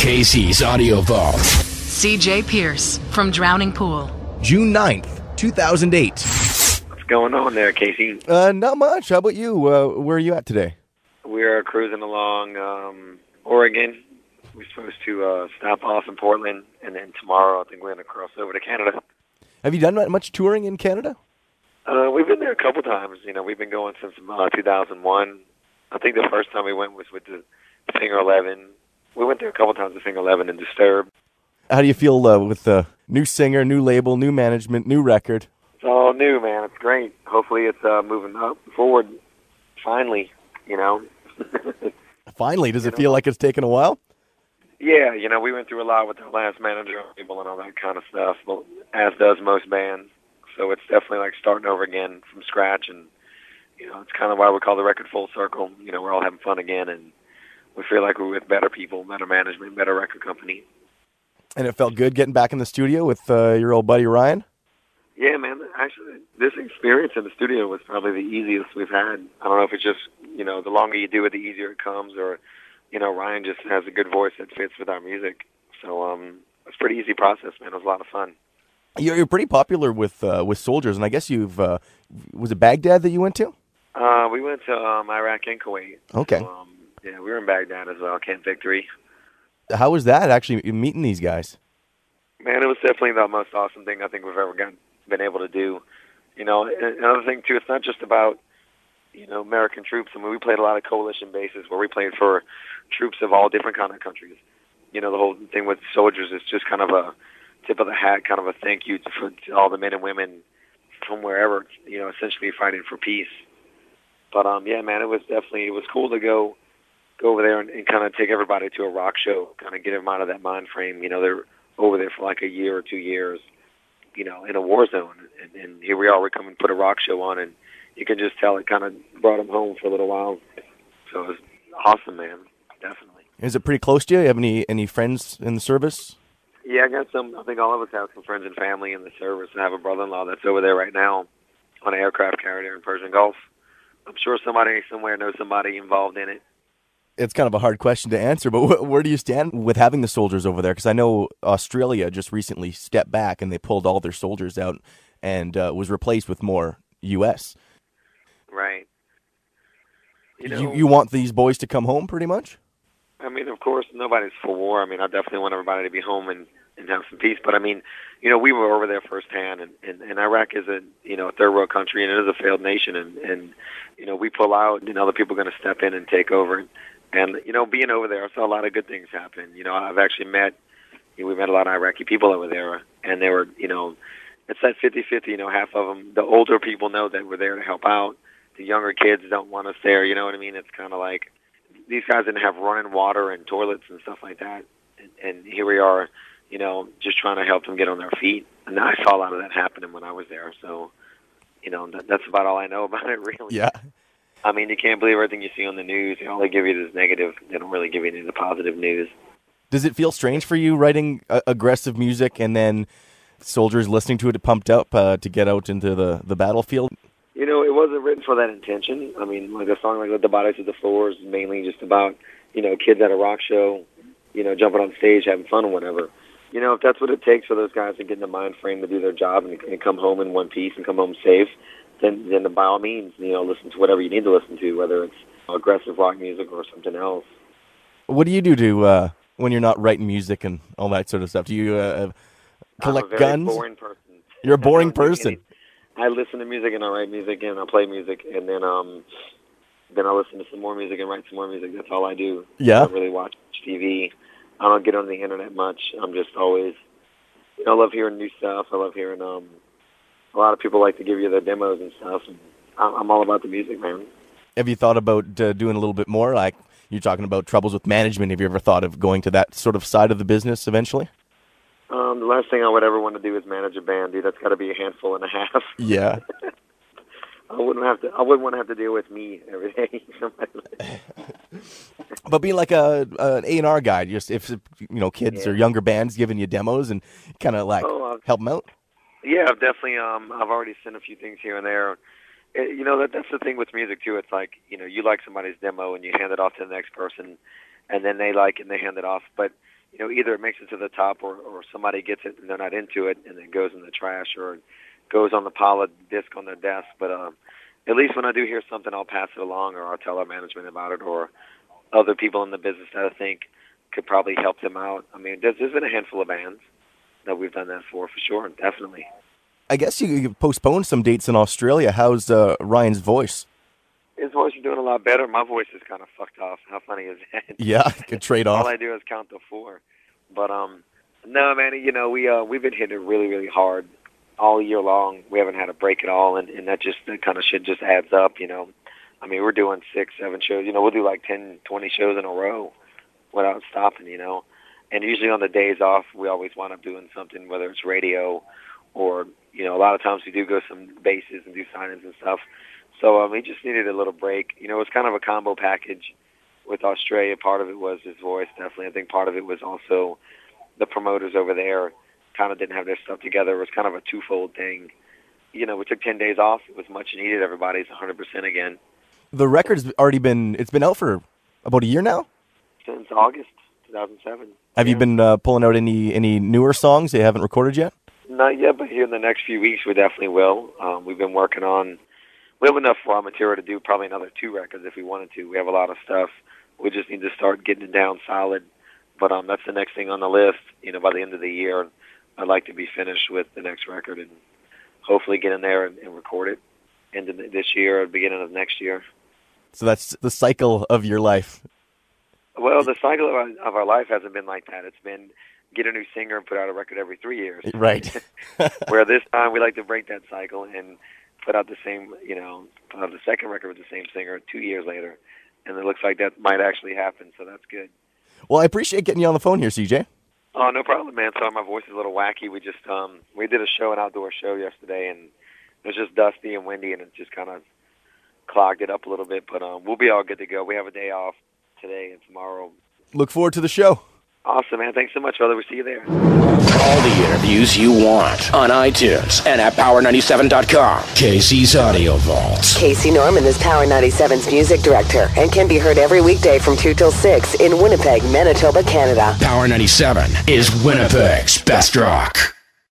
Casey's Audio Vault. CJ Pierce from Drowning Pool. June 9th, 2008. What's going on there, Casey? Not much. How about you? Where are you at today? We're cruising along Oregon. We're supposed to stop off in Portland, and then tomorrow I think we're going to cross over to Canada. Have you done much touring in Canada? We've been there a couple times. You know, we've been going since 2001. I think the first time we went was with the Finger 11. We went there a couple times with Finger 11 and Disturbed. How do you feel with the new singer, new label, new management, new record? It's all new, man. It's great. Hopefully it's moving up forward finally, you know. Finally? Does it feel like it's taken a while? Yeah, you know, we went through a lot with our last manager and all that kind of stuff, but as does most bands. So it's definitely like starting over again from scratch, and, you know, it's kind of why we call the record Full Circle. You know, we're all having fun again, and we feel like we're with better people, better management, better record company. And it felt good getting back in the studio with your old buddy Ryan? Yeah, man. Actually, this experience in the studio was probably the easiest we've had. I don't know if it's just, you know, the longer you do it, the easier it comes, or, you know, Ryan just has a good voice that fits with our music. So it's a pretty easy process, man. It was a lot of fun. You're pretty popular with Soldiers, and I guess you've was it Baghdad that you went to? We went to Iraq and Kuwait. Okay. So, yeah, we were in Baghdad as well, Camp Victory. How was that, actually, meeting these guys? Man, it was definitely the most awesome thing I think we've ever been able to do. You know, another thing, too, it's not just about, you know, American troops. I mean, we played a lot of coalition bases where we played for troops of all different kind of countries. You know, the whole thing with Soldiers is just kind of a tip of the hat, kind of a thank you to all the men and women from wherever, you know, essentially fighting for peace. But, yeah, man, it was cool to go over there and kind of take everybody to a rock show, kind of get them out of that mind frame. You know, they're over there for like a year or 2 years, you know, in a war zone. And here we are, we're coming to put a rock show on, and you can just tell it kind of brought them home for a little while. So it was awesome, man, definitely. Is it pretty close to you? You have any friends in the service? Yeah, I got some. I think all of us have some friends and family in the service. I have a brother-in-law that's over there right now on an aircraft carrier in Persian Gulf. I'm sure somebody somewhere knows somebody involved in it. It's kind of a hard question to answer, but where do you stand with having the soldiers over there? Because I know Australia just recently stepped back and they pulled all their soldiers out and was replaced with more U.S. Right. You want these boys to come home, pretty much? I mean, of course, nobody's for war. I mean, I definitely want everybody to be home and have some peace. But, I mean, you know, we were over there firsthand, and Iraq is a third world country, and it is a failed nation. And you know, we pull out, and other people are going to step in and take over. And, you know, being over there, I saw a lot of good things happen. You know, I've actually we met a lot of Iraqi people over there, and they were, you know, it's that 50-50, you know, half of them, the older people know that we're there to help out. The younger kids don't want us there, you know what I mean? It's kind of like these guys didn't have running water and toilets and stuff like that. And here we are, you know, just trying to help them get on their feet. And I saw a lot of that happening when I was there. So, you know, that's about all I know about it, really. Yeah. I mean, you can't believe everything you see on the news. They only give you this negative. They don't really give you any of the positive news. Does it feel strange for you writing aggressive music and then soldiers listening to it pumped up to get out into the battlefield? You know, it wasn't written for that intention. I mean, like a song like Let the Bodies Hit the Floor is mainly just about, you know, kids at a rock show, you know, jumping on stage, having fun or whatever. You know, if that's what it takes for those guys to get in the mind frame to do their job and come home in one piece and come home safe, then by all means, you know, listen to whatever you need to listen to, whether it's aggressive rock music or something else. What do you do to when you're not writing music and all that sort of stuff? Do you collect guns? I'm a very boring person. You're a boring person. I listen to music and I write music and I play music, and then I listen to some more music and write some more music. That's all I do. Yeah. I don't really watch TV. I don't get on the internet much. I'm just always, you know, I love hearing new stuff. I love hearing a lot of people like to give you their demos and stuff. And I'm all about the music, man. Have you thought about doing a little bit more? Like you're talking about troubles with management. Have you ever thought of going to that sort of side of the business eventually? The last thing I would ever want to do is manage a band, dude. That's got to be a handful and a half. Yeah. I wouldn't want to have to deal with me every day. But being like an A&R guy, just if you know kids or younger bands giving you demos and kind of like help them out. Yeah, I've definitely. I've already sent a few things here and there. You know, that's the thing with music too. It's like, you know, you like somebody's demo and you hand it off to the next person, and then they like it and they hand it off. But either it makes it to the top or somebody gets it and they're not into it and it goes in the trash or it goes on the pile of disc on their desk. But at least when I do hear something, I'll pass it along or I'll tell our management about it or other people in the business that I think could probably help them out. I mean, there's been a handful of bands that we've done that for sure, definitely. I guess you postponed some dates in Australia. How's Ryan's voice? His voice is doing a lot better. My voice is kind of fucked off. How funny is that? Yeah, good trade-off. All I do is count to 4. But no, man. We've been hitting it really, really hard all year long. We haven't had a break at all, and that kind of shit just adds up. I mean, we're doing 6, 7 shows. We'll do like 10, 20 shows in a row without stopping. And usually on the days off, we always wind up doing something, whether it's radio or a lot of times we do go some bases and do signings and stuff. So we just needed a little break. It's kind of a combo package with Australia. Part of it was his voice, definitely. I think part of it was also the promoters over there kind of didn't have their stuff together. It was kind of a twofold thing. We took 10 days off. It was much needed. Everybody's 100% again. The record's already been out for about a year now? Since August 2007. Have you been pulling out any newer songs that you haven't recorded yet? Not yet, but here in the next few weeks we definitely will. We've been working on... We have enough raw material to do probably another 2 records if we wanted to. We have a lot of stuff. We just need to start getting it down solid. But that's the next thing on the list. By the end of the year, I'd like to be finished with the next record and hopefully get in there and record it end of this year or beginning of next year. So that's the cycle of your life. Well, the cycle of our life hasn't been like that. It's been get a new singer and put out a record every 3 years. Right. Where this time we like to break that cycle and put out the same, put out the second record with the same singer 2 years later. And it looks like that might actually happen, so that's good. Well, I appreciate getting you on the phone here, CJ. Oh, no problem, man. Sorry, my voice is a little wacky. We just, we did an outdoor show yesterday, and it was just dusty and windy, and it just kind of clogged it up a little bit. But we'll be all good to go. We have a day off today and tomorrow. Look forward to the show. Awesome, man. Thanks so much, brother. We'll see you there. All the interviews you want on iTunes and at Power97.com. Casey's Audio Vault. Casey Norman is Power 97's music director and can be heard every weekday from 2 till 6 in Winnipeg, Manitoba, Canada. Power 97 is Winnipeg's best rock.